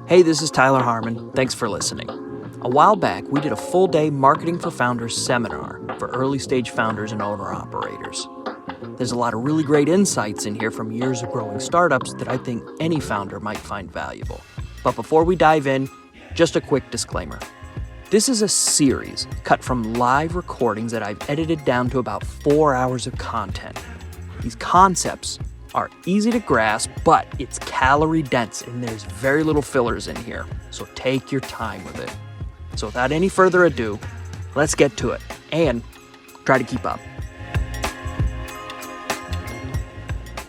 Hey, this is Tyler Harmon. Thanks for listening. A while back, we did a full-day Marketing for Founders seminar for early-stage founders and owner-operators. There's a lot of really great insights in here from years of growing startups that I think any founder might find valuable. But before we dive in, just a quick disclaimer. This is a series cut from live recordings that I've edited down to about 4 hours of content. These concepts are easy to grasp, but it's calorie dense and there's very little fillers in here. So take your time with it. So without any further ado, let's get to it and try to keep up.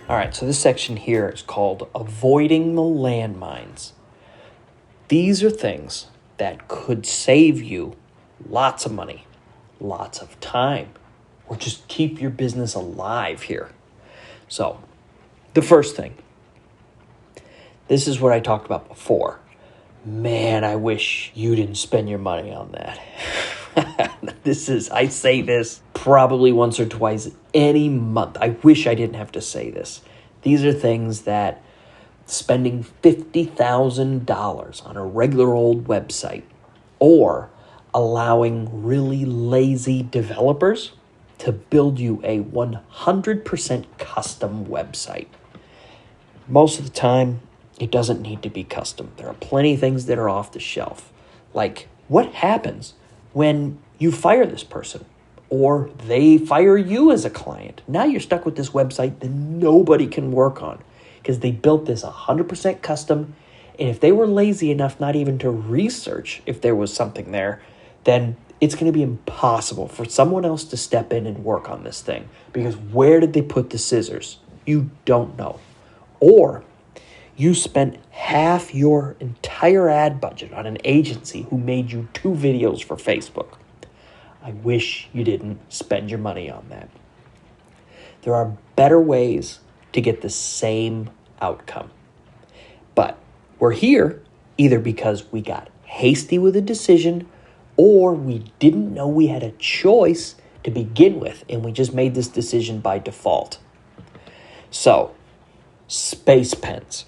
All right, so this section here is called Avoiding the Landmines. These are things that could save you lots of money, lots of time, or just keep your business alive here. So, the first thing, this is what I talked about before. Man, I wish you didn't spend your money on that. I say this probably once or twice any month. I wish I didn't have to say this. These are things that spending $50,000 on a regular old website or allowing really lazy developers to build you a 100% custom website. Most of the time, it doesn't need to be custom. There are plenty of things that are off the shelf. Like, what happens when you fire this person or they fire you as a client? Now you're stuck with this website that nobody can work on because they built this 100% custom. And if they were lazy enough not even to research if there was something there, then it's going to be impossible for someone else to step in and work on this thing. Because where did they put the scissors? You don't know. Or you spent half your entire ad budget on an agency who made you 2 videos for Facebook. I wish you didn't spend your money on that. There are better ways to get the same outcome. But we're here either because we got hasty with a decision or we didn't know we had a choice to begin with and we just made this decision by default. So, space pens.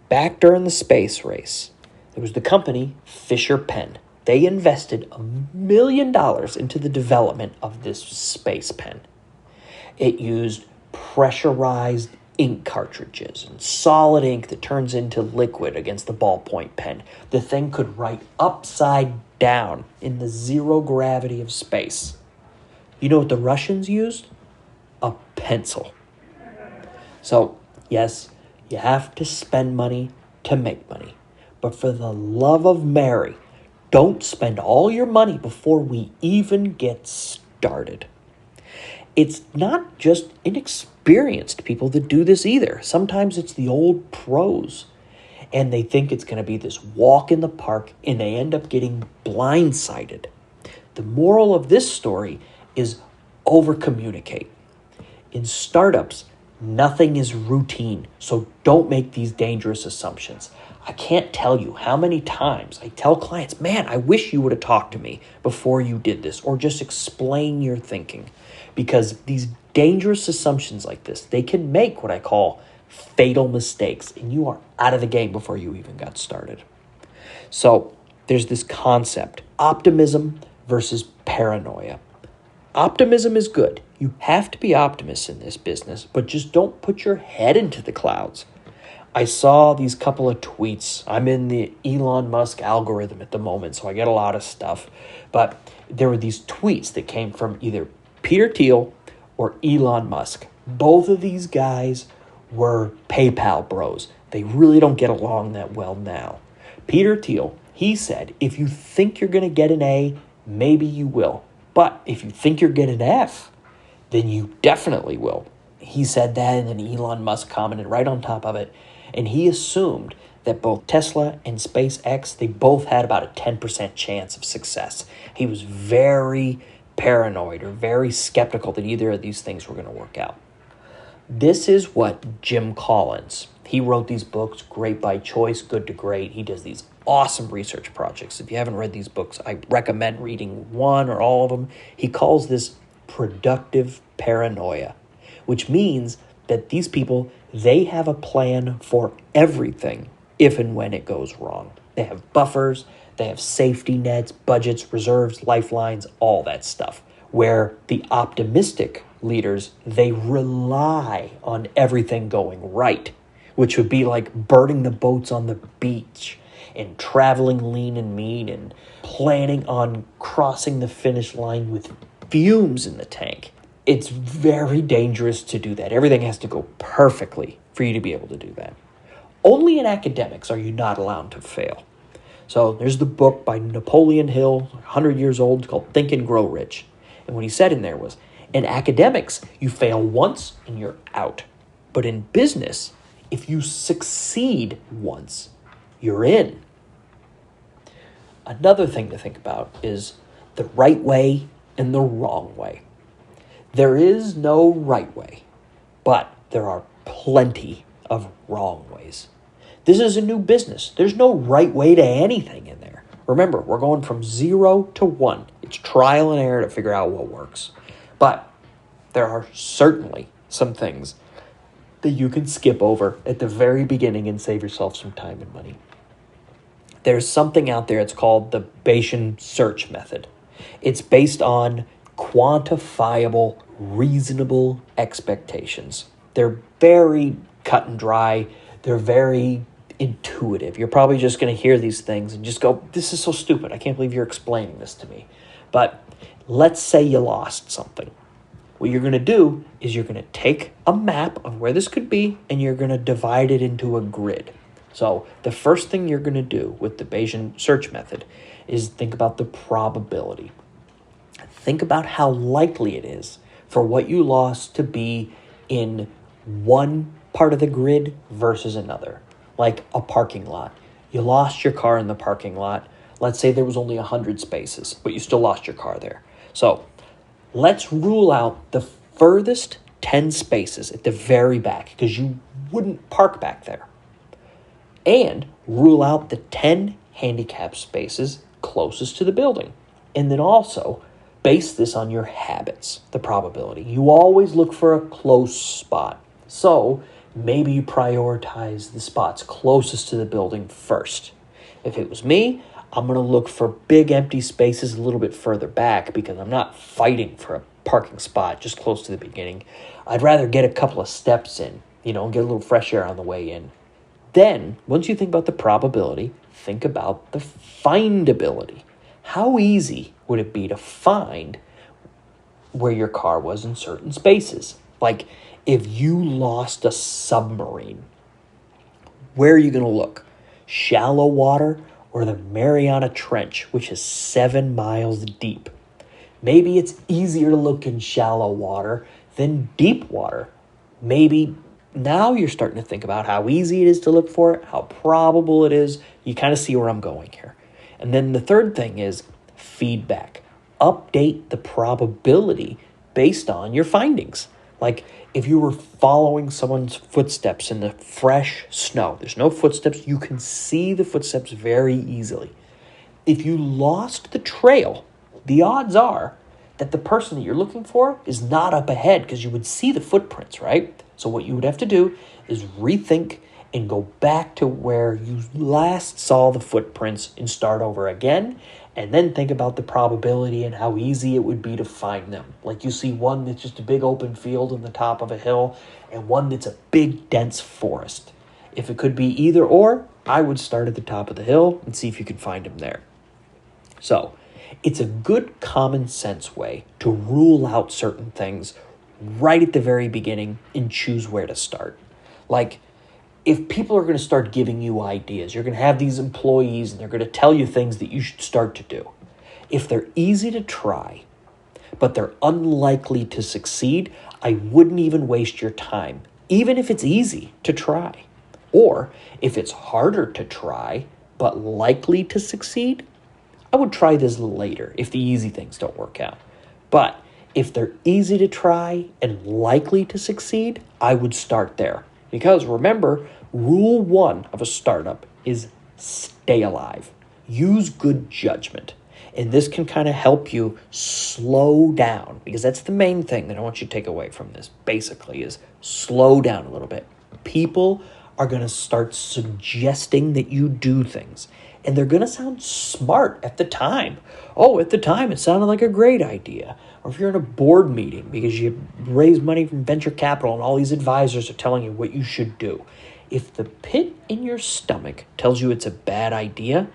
Back during the space race, there was the company Fisher Pen. They invested $1 million into the development of this space pen. It used pressurized ink cartridges and solid ink that turns into liquid against the ballpoint pen. The thing could write upside down in the zero gravity of space. You know what the Russians used? A pencil. So, yes, you have to spend money to make money. But for the love of Mary, don't spend all your money before we even get started. It's not just inexperienced people that do this either. Sometimes it's the old pros. And they think it's going to be this walk in the park and they end up getting blindsided. The moral of this story is over-communicate. In startups, nothing is routine, so don't make these dangerous assumptions. I can't tell you how many times I tell clients, man, I wish you would have talked to me before you did this, or just explain your thinking. Because these dangerous assumptions like this, they can make what I call fatal mistakes, and you are out of the game before you even got started. So there's this concept, optimism versus paranoia. Optimism is good. You have to be optimists in this business, but just don't put your head into the clouds. I saw these couple of tweets. I'm in the Elon Musk algorithm at the moment, so I get a lot of stuff. But there were these tweets that came from either Peter Thiel or Elon Musk. Both of these guys were PayPal bros. They really don't get along that well now. Peter Thiel, he said, if you think you're going to get an A, maybe you will. But if you think you're getting an F, then you definitely will. He said that, and then Elon Musk commented right on top of it. And he assumed that both Tesla and SpaceX, they both had about a 10% chance of success. He was very paranoid or very skeptical that either of these things were going to work out. This is what Jim Collins, he wrote these books, Great by Choice, Good to Great. He does these awesome research projects. If you haven't read these books, I recommend reading one or all of them. He calls this productive paranoia, which means that these people, they have a plan for everything if and when it goes wrong. They have buffers, they have safety nets, budgets, reserves, lifelines, all that stuff. Where the optimistic leaders, they rely on everything going right, which would be like burning the boats on the beach and traveling lean and mean and planning on crossing the finish line with fumes in the tank. It's very dangerous to do that. Everything has to go perfectly for you to be able to do that. Only in academics are you not allowed to fail. So there's the book by Napoleon Hill, 100 years old, called Think and Grow Rich. And what he said in there was, in academics, you fail once and you're out. But in business, if you succeed once, you're in. Another thing to think about is the right way and the wrong way. There is no right way, but there are plenty of wrong ways. This is a new business. There's no right way to anything in there. Remember, we're going from 0 to 1. It's trial and error to figure out what works. But there are certainly some things that you can skip over at the very beginning and save yourself some time and money. There's something out there, it's called the Bayesian search method. It's based on quantifiable, reasonable expectations. They're very cut and dry. They're very intuitive. You're probably just going to hear these things and just go, this is so stupid. I can't believe you're explaining this to me. But let's say you lost something. What you're going to do is you're going to take a map of where this could be and you're going to divide it into a grid. So the first thing you're going to do with the Bayesian search method is think about the probability. Think about how likely it is for what you lost to be in one part of the grid versus another. Like a parking lot. You lost your car in the parking lot. Let's say there was only 100 spaces, but you still lost your car there. So let's rule out the furthest 10 spaces at the very back because you wouldn't park back there. And rule out the 10 handicap spaces closest to the building. And then also base this on your habits, the probability. You always look for a close spot. So maybe you prioritize the spots closest to the building first. If it was me, I'm going to look for big empty spaces a little bit further back because I'm not fighting for a parking spot just close to the beginning. I'd rather get a couple of steps in, and get a little fresh air on the way in. Then, once you think about the probability, think about the findability. How easy would it be to find where your car was in certain spaces? Like, if you lost a submarine, where are you going to look? Shallow water or the Mariana Trench, which is 7 miles deep? Maybe it's easier to look in shallow water than deep water. Maybe now you're starting to think about how easy it is to look for it, how probable it is. You kind of see where I'm going here. And then the third thing is feedback. Update the probability based on your findings. Like if you were following someone's footsteps in the fresh snow, there's no footsteps, you can see the footsteps very easily. If you lost the trail, the odds are that the person that you're looking for is not up ahead because you would see the footprints, right? So what you would have to do is rethink and go back to where you last saw the footprints and start over again, and then think about the probability and how easy it would be to find them. Like you see one that's just a big open field on the top of a hill and one that's a big dense forest. If it could be either or, I would start at the top of the hill and see if you could find them there. So it's a good common sense way to rule out certain things right at the very beginning and choose where to start. Like if people are going to start giving you ideas, you're going to have these employees and they're going to tell you things that you should start to do. If they're easy to try, but they're unlikely to succeed, I wouldn't even waste your time, even if it's easy to try. Or if it's harder to try, but likely to succeed, I would try this later if the easy things don't work out. But if they're easy to try and likely to succeed, I would start there. Because remember, rule 1 of a startup is stay alive. Use good judgment. And this can kind of help you slow down, because that's the main thing that I want you to take away from this, basically, is slow down a little bit. People are going to start suggesting that you do things. And they're going to sound smart at the time. Oh, at the time, it sounded like a great idea. Or if you're in a board meeting because you raise money from venture capital and all these advisors are telling you what you should do. If the pit in your stomach tells you it's a bad idea,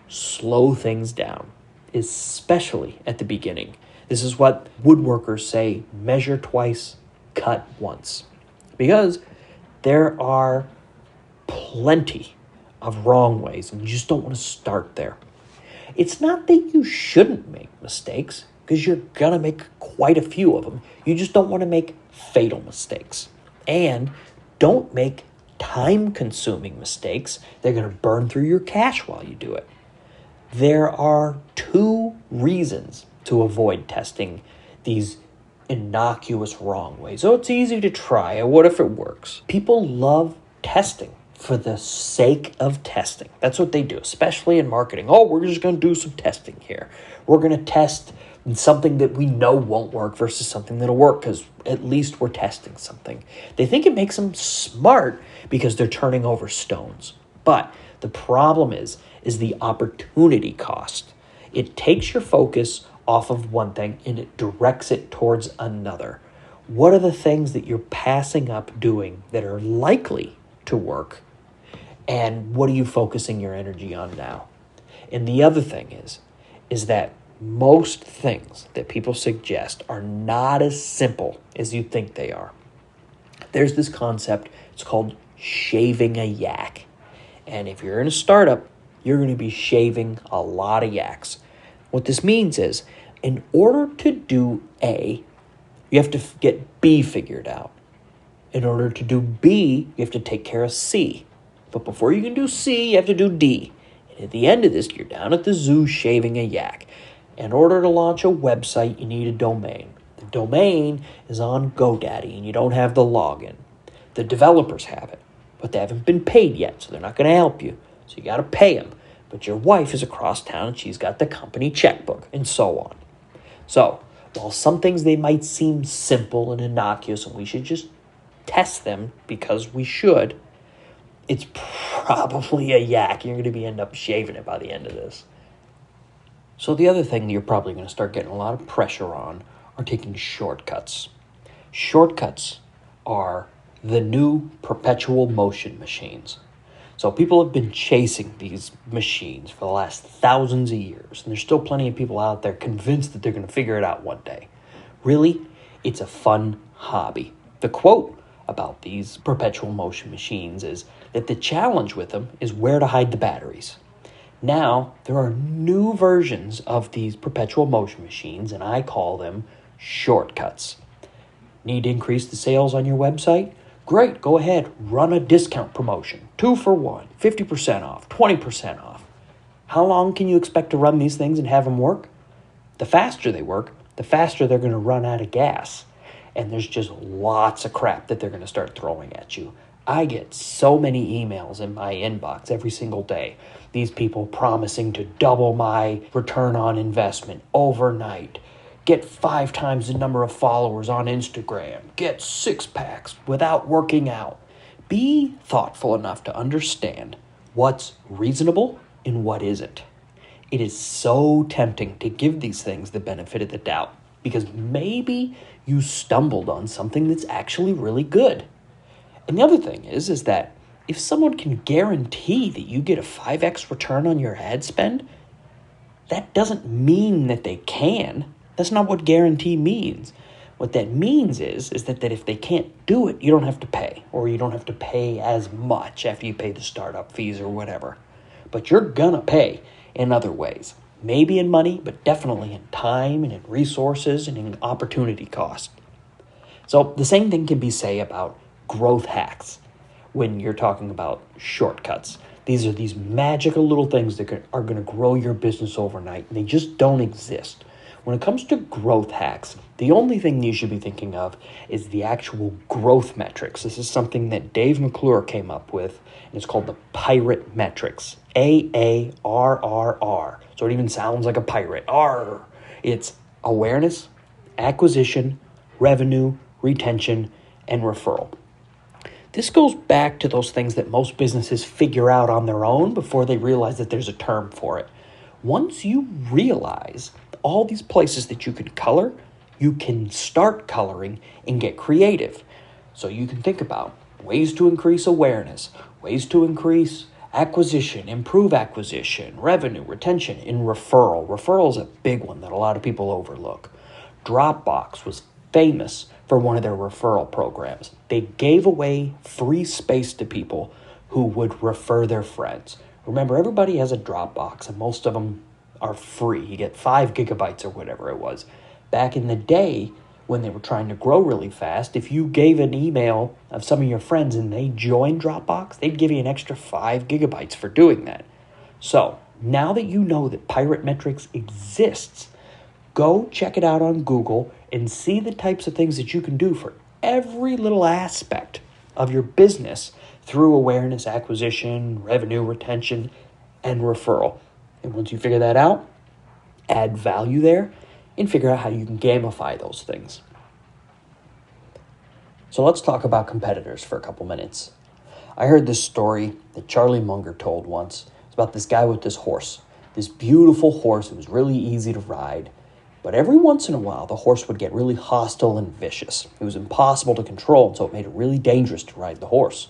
slow things down, especially at the beginning. This is what woodworkers say, measure twice, cut once. Because there are plenty of wrong ways, and you just don't want to start there. It's not that you shouldn't make mistakes, because you're going to make quite a few of them. You just don't want to make fatal mistakes. And don't make time-consuming mistakes. They're going to burn through your cash while you do it. There are 2 reasons to avoid testing these innocuous wrong ways. Oh, it's easy to try. What if it works? People love testing for the sake of testing. That's what they do, especially in marketing. Oh, we're just going to do some testing here. We're going to test something that we know won't work versus something that'll work because at least we're testing something. They think it makes them smart because they're turning over stones. But the problem is the opportunity cost. It takes your focus off of one thing and it directs it towards another. What are the things that you're passing up doing that are likely to work? And what are you focusing your energy on now? And the other thing is that most things that people suggest are not as simple as you think they are. There's this concept, it's called shaving a yak. And if you're in a startup, you're going to be shaving a lot of yaks. What this means is, in order to do A, you have to get B figured out. In order to do B, you have to take care of C. But before you can do C, you have to do D. And at the end of this, you're down at the zoo shaving a yak. In order to launch a website, you need a domain. The domain is on GoDaddy, and you don't have the login. The developers have it, but they haven't been paid yet, so they're not going to help you. So you got to pay them. But your wife is across town, and she's got the company checkbook, and so on. So, while some things they might seem simple and innocuous, and we should just test them because we should, it's probably a yak. You're going to end up shaving it by the end of this. So the other thing that you're probably going to start getting a lot of pressure on are taking shortcuts. Shortcuts are the new perpetual motion machines. So people have been chasing these machines for the last thousands of years, and there's still plenty of people out there convinced that they're going to figure it out one day. Really, it's a fun hobby. The quote about these perpetual motion machines is that the challenge with them is where to hide the batteries. Now, there are new versions of these perpetual motion machines, and I call them shortcuts. Need to increase the sales on your website? Great, go ahead, run a discount promotion. 2 for 1, 50% off, 20% off. How long can you expect to run these things and have them work? The faster they work, the faster they're going to run out of gas. And there's just lots of crap that they're going to start throwing at you. I get so many emails in my inbox every single day. These people promising to double my return on investment overnight. Get 5 times the number of followers on Instagram. Get 6 packs without working out. Be thoughtful enough to understand what's reasonable and what isn't. It is so tempting to give these things the benefit of the doubt because maybe you stumbled on something that's actually really good. And the other thing is that if someone can guarantee that you get a 5x return on your ad spend, that doesn't mean that they can. That's not what guarantee means. What that means is that if they can't do it, you don't have to pay, or you don't have to pay as much after you pay the startup fees or whatever. But you're gonna pay in other ways. Maybe in money, but definitely in time and in resources and in opportunity cost. So the same thing can be said about growth hacks when you're talking about shortcuts. These are these magical little things that are going to grow your business overnight, and they just don't exist. When it comes to growth hacks, the only thing you should be thinking of is the actual growth metrics. This is something that Dave McClure came up with, and it's called the Pirate Metrics. AARRR. So it even sounds like a pirate. R. It's awareness, acquisition, revenue, retention, and referral. This goes back to those things that most businesses figure out on their own before they realize that there's a term for it. Once you realize all these places that you can color, you can start coloring and get creative. So you can think about ways to increase awareness, ways to increase acquisition, improve acquisition, revenue, retention, and referral. Referral is a big one that a lot of people overlook. Dropbox was famous for one of their referral programs. They gave away free space to people who would refer their friends. Remember, everybody has a Dropbox, and most of them are free. You get 5 gigabytes or whatever it was. Back in the day, when they were trying to grow really fast, if you gave an email of some of your friends and they joined Dropbox, they'd give you an extra 5 gigabytes for doing that. So, now that you know that Pirate Metrics exists, go check it out on Google and see the types of things that you can do for every little aspect of your business through awareness, acquisition, revenue, retention, and referral. And once you figure that out, add value there and figure out how you can gamify those things. So let's talk about competitors for a couple minutes. I heard this story that Charlie Munger told once. It's about this guy with this horse, this beautiful horse. It was really easy to ride. But every once in a while, the horse would get really hostile and vicious. It was impossible to control, and so it made it really dangerous to ride the horse.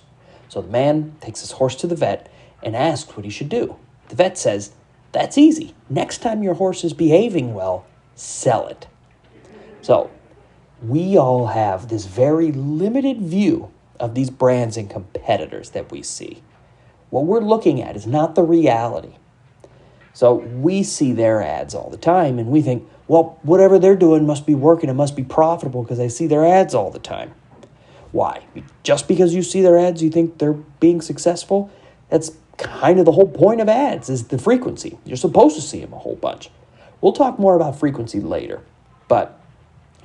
So the man takes his horse to the vet and asks what he should do. The vet says, "That's easy. Next time your horse is behaving well, sell it." So we all have this very limited view of these brands and competitors that we see. What we're looking at is not the reality. So we see their ads all the time and we think, well, whatever they're doing must be working. It must be profitable because I see their ads all the time. Why? Just because you see their ads, you think they're being successful? That's kind of the whole point of ads, is the frequency. You're supposed to see them a whole bunch. We'll talk more about frequency later. But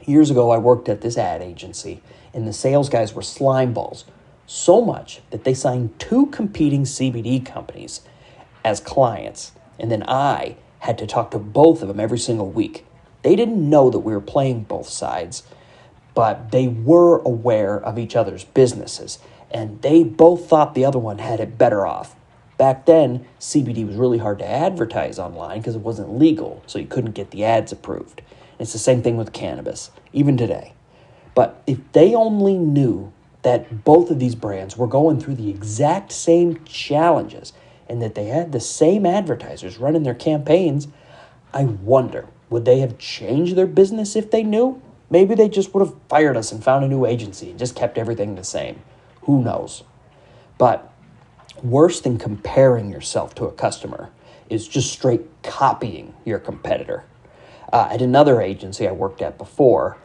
years ago, I worked at this ad agency, and the sales guys were slime balls. So much that they signed 2 competing CBD companies as clients. And then I had to talk to both of them every single week. They didn't know that we were playing both sides, but they were aware of each other's businesses, and they both thought the other one had it better off. Back then, CBD was really hard to advertise online because it wasn't legal, so you couldn't get the ads approved. And it's the same thing with cannabis, even today. But if they only knew that both of these brands were going through the exact same challenges and that they had the same advertisers running their campaigns, I wonder, would they have changed their business if they knew? Maybe they just would have fired us and found a new agency and just kept everything the same. Who knows? But worse than comparing yourself to a customer is just straight copying your competitor. At another agency I worked at before,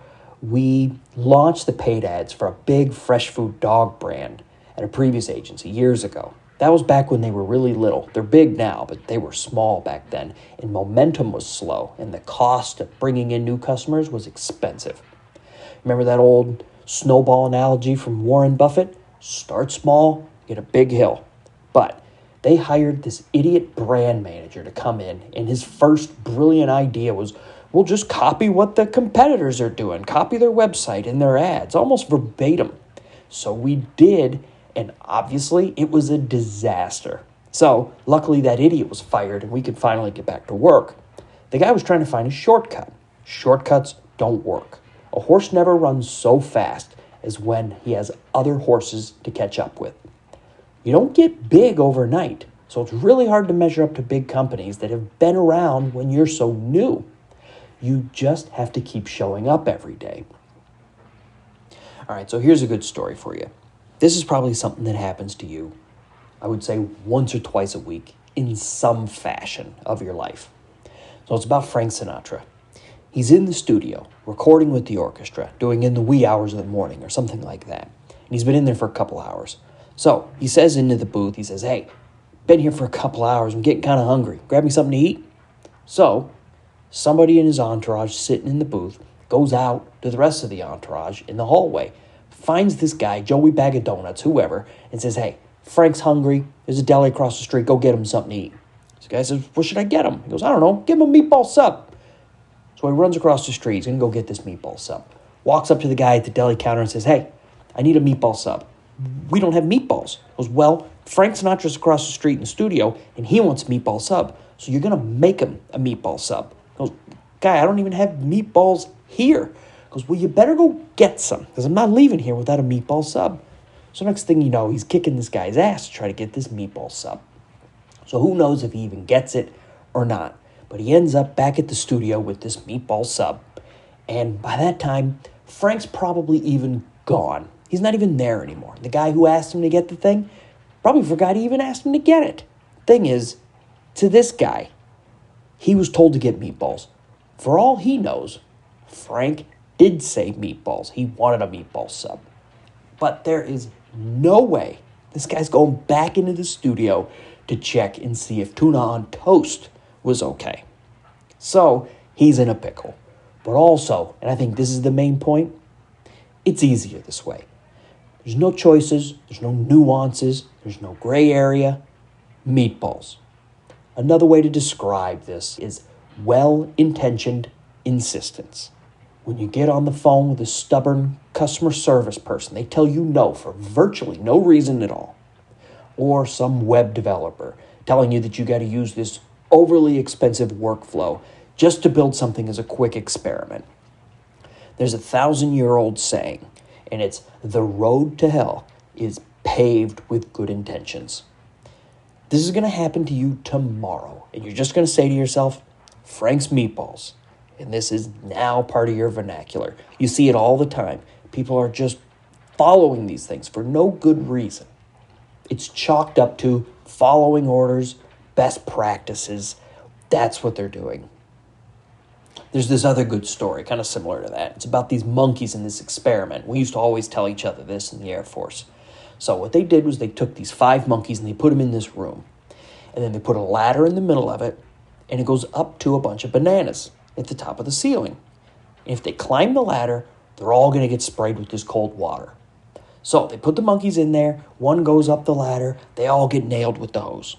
we launched the paid ads for a big fresh food dog brand at a previous agency years ago. That was back when they were really little. They're big now, but they were small back then, and momentum was slow, and the cost of bringing in new customers was expensive. Remember that old snowball analogy from Warren Buffett? Start small, get a big hill. But they hired this idiot brand manager to come in, and his first brilliant idea was, we'll just copy what the competitors are doing, copy their website and their ads, almost verbatim. So we did, and obviously it was a disaster. So luckily that idiot was fired and we could finally get back to work. The guy was trying to find a shortcut. Shortcuts don't work. A horse never runs so fast as when he has other horses to catch up with. You don't get big overnight, so it's really hard to measure up to big companies that have been around when you're so new. You just have to keep showing up every day. All right, so here's a good story for you. This is probably something that happens to you, I would say, once or twice a week in some fashion of your life. So it's about Frank Sinatra. He's in the studio, recording with the orchestra, doing in the wee hours of the morning or something like that. And he's been in there for a couple hours. So he says into the booth, he says, "Hey, been here for a couple hours. I'm getting kind of hungry. Grab me something to eat." So somebody in his entourage sitting in the booth goes out to the rest of the entourage in the hallway, finds this guy, Joey Bag of Donuts, whoever, and says, "Hey, Frank's hungry. There's a deli across the street. Go get him something to eat." This guy says, "What should I get him?" He goes, "I don't know. Give him a meatball sub." So he runs across the street. He's going to go get this meatball sub. Walks up to the guy at the deli counter and says, "Hey, I need a meatball sub." we don't have meatballs. He goes, well, Frank Sinatra's across the street in the studio, and he wants a meatball sub. So you're going to make him a meatball sub. He goes, guy, I don't even have meatballs here. He goes, well, you better go get some, because I'm not leaving here without a meatball sub. So next thing you know, he's kicking this guy's ass to try to get this meatball sub. So who knows if he even gets it or not. But he ends up back at the studio with this meatball sub. And by that time, Frank's probably even gone. He's not even there anymore. The guy who asked him to get the thing probably forgot he even asked him to get it. Thing is, to this guy, he was told to get meatballs. For all he knows, Frank did say meatballs. He wanted a meatball sub. But there is no way this guy's going back into the studio to check and see if tuna on toast was okay. So he's in a pickle. But also, and I think this is the main point, it's easier this way. There's no choices, there's no nuances, there's no gray area. Meatballs. Another way to describe this is well-intentioned insistence. When you get on the phone with a stubborn customer service person, they tell you no for virtually no reason at all. Or some web developer telling you that you got to use this overly expensive workflow just to build something as a quick experiment. There's a 1,000-year-old saying, and it's the road to hell is paved with good intentions. This is going to happen to you tomorrow, and you're just going to say to yourself, Frank's Meatballs. And this is now part of your vernacular. You see it all the time. People are just following these things for no good reason. It's chalked up to following orders, best practices. That's what they're doing. There's this other good story, kind of similar to that. It's about these monkeys in this experiment. We used to always tell each other this in the Air Force. So what they did was they took these 5 monkeys and they put them in this room. And then they put a ladder in the middle of it, and it goes up to a bunch of bananas at the top of the ceiling. And if they climb the ladder, they're all going to get sprayed with this cold water. So they put the monkeys in there, one goes up the ladder, they all get nailed with the hose.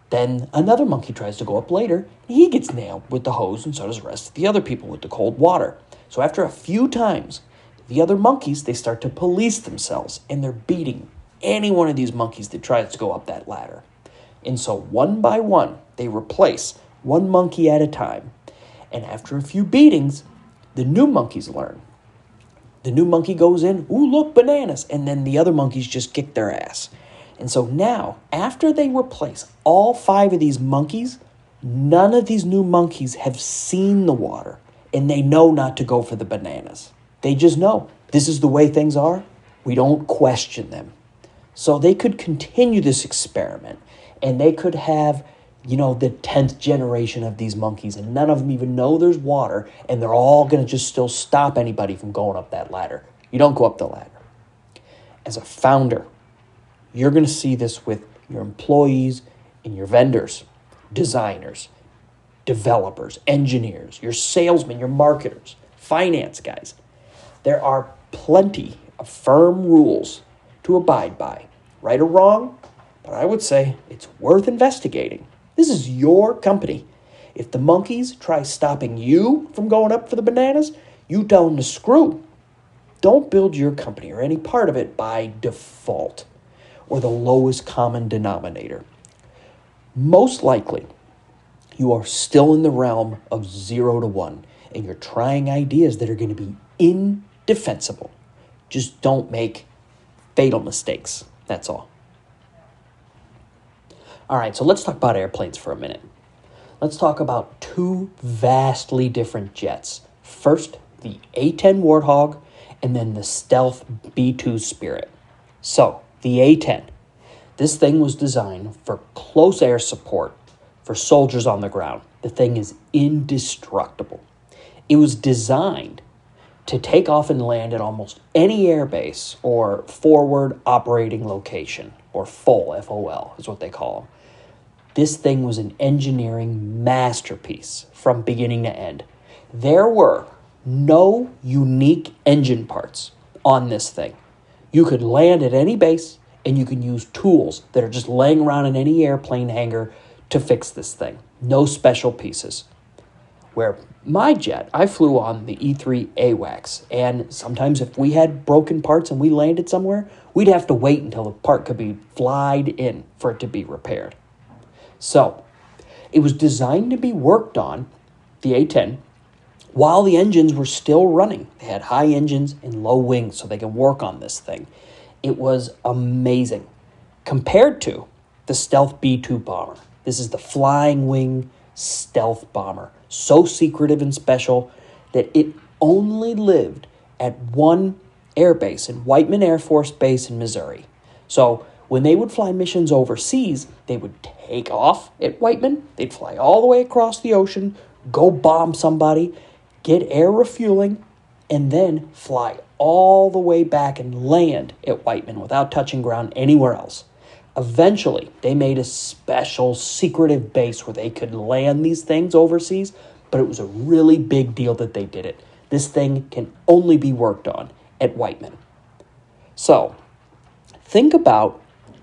Then another monkey tries to go up later, and he gets nailed with the hose, and so does the rest of the other people with the cold water. So after a few times, the other monkeys, they start to police themselves, and they're beating any one of these monkeys that tries to go up that ladder. And so one by one, they replace one monkey at a time. And after a few beatings, the new monkeys learn. The new monkey goes in, ooh, look, bananas. And then the other monkeys just kick their ass. And so now, after they replace all 5 of these monkeys, none of these new monkeys have seen the water. And they know not to go for the bananas. They just know this is the way things are. We don't question them. So they could continue this experiment. And they could have the 10th generation of these monkeys, and none of them even know there's water, and they're all going to just still stop anybody from going up that ladder. You don't go up the ladder. As a founder, you're going to see this with your employees and your vendors, designers, developers, engineers, your salesmen, your marketers, finance guys. There are plenty of firm rules to abide by, right or wrong, but I would say it's worth investigating. This is your company. If the monkeys try stopping you from going up for the bananas, you tell them to screw. Don't build your company or any part of it by default or the lowest common denominator. Most likely, you are still in the realm of 0 to 1, and you're trying ideas that are going to be indefensible. Just don't make fatal mistakes. That's all. All right, so let's talk about airplanes for a minute. Let's talk about 2 vastly different jets. First, the A-10 Warthog, and then the Stealth B-2 Spirit. So, the A-10. This thing was designed for close air support for soldiers on the ground. The thing is indestructible. It was designed to take off and land at almost any airbase or forward operating location, or FOL, F-O-L is what they call them. This thing was an engineering masterpiece from beginning to end. There were no unique engine parts on this thing. You could land at any base, and you can use tools that are just laying around in any airplane hangar to fix this thing. No special pieces. Where my jet, I flew on the E3 AWACS, and sometimes if we had broken parts and we landed somewhere, we'd have to wait until the part could be flied in for it to be repaired. So, it was designed to be worked on, the A-10, while the engines were still running. They had high engines and low wings so they can work on this thing. It was amazing compared to the Stealth B-2 bomber. This is the flying wing stealth bomber. So secretive and special that it only lived at one air base in Whiteman Air Force Base in Missouri. So when they would fly missions overseas, they would take off at Whiteman, they'd fly all the way across the ocean, go bomb somebody, get air refueling, and then fly all the way back and land at Whiteman without touching ground anywhere else. Eventually, they made a special secretive base where they could land these things overseas, but it was a really big deal that they did it. This thing can only be worked on at Whiteman. So, think about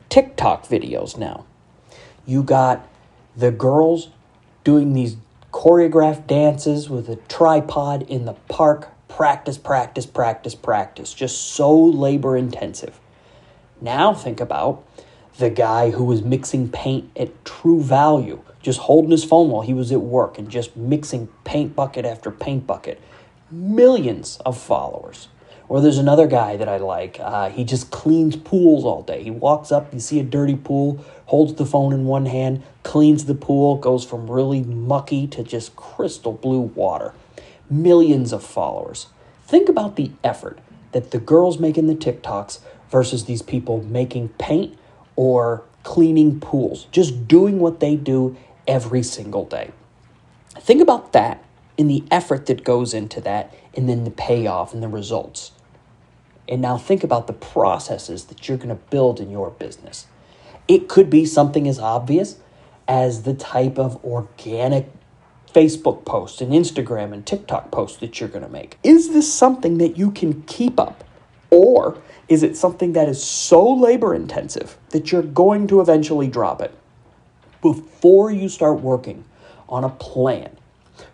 TikTok videos now. You got the girls doing these choreographed dances with a tripod in the park. Practice. Just so labor intensive. Now think about the guy who was mixing paint at True Value, just holding his phone while he was at work and just mixing paint bucket after paint bucket. Millions of followers. Or there's another guy that I like. He just cleans pools all day. He walks up, you see a dirty pool, holds the phone in one hand, cleans the pool, goes from really mucky to just crystal blue water. Millions of followers. Think about the effort that the girls make in the TikToks versus these people making paint or cleaning pools, just doing what they do every single day. Think about that and the effort that goes into that, and then the payoff and the results. And now think about the processes that you're going to build in your business. It could be something as obvious as the type of organic Facebook post and Instagram and TikTok post that you're going to make. Is this something that you can keep up? Or is it something that is so labor intensive that you're going to eventually drop it? Before you start working on a plan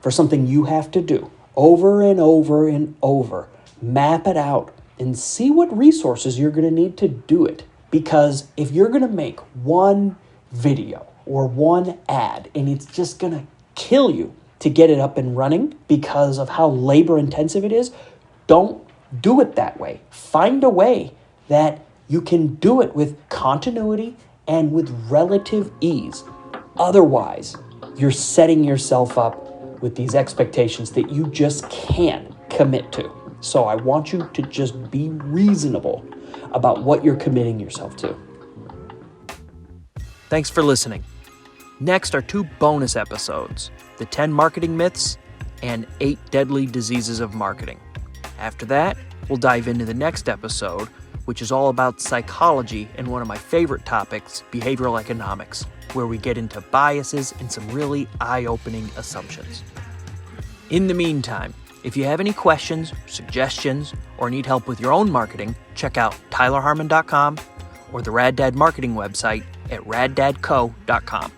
for something you have to do over and over and over, map it out and see what resources you're going to need to do it. Because if you're going to make one video or one ad and it's just going to kill you to get it up and running because of how labor intensive it is, don't do it that way. Find a way that you can do it with continuity and with relative ease. Otherwise, you're setting yourself up with these expectations that you just can't commit to. So I want you to just be reasonable about what you're committing yourself to. Thanks for listening. Next are 2 bonus episodes, the 10 marketing myths and 8 deadly diseases of marketing. After that, we'll dive into the next episode, which is all about psychology and one of my favorite topics, behavioral economics, where we get into biases and some really eye-opening assumptions. In the meantime, if you have any questions, suggestions, or need help with your own marketing, check out tylerharmon.com or the Rad Dad marketing website at raddadco.com.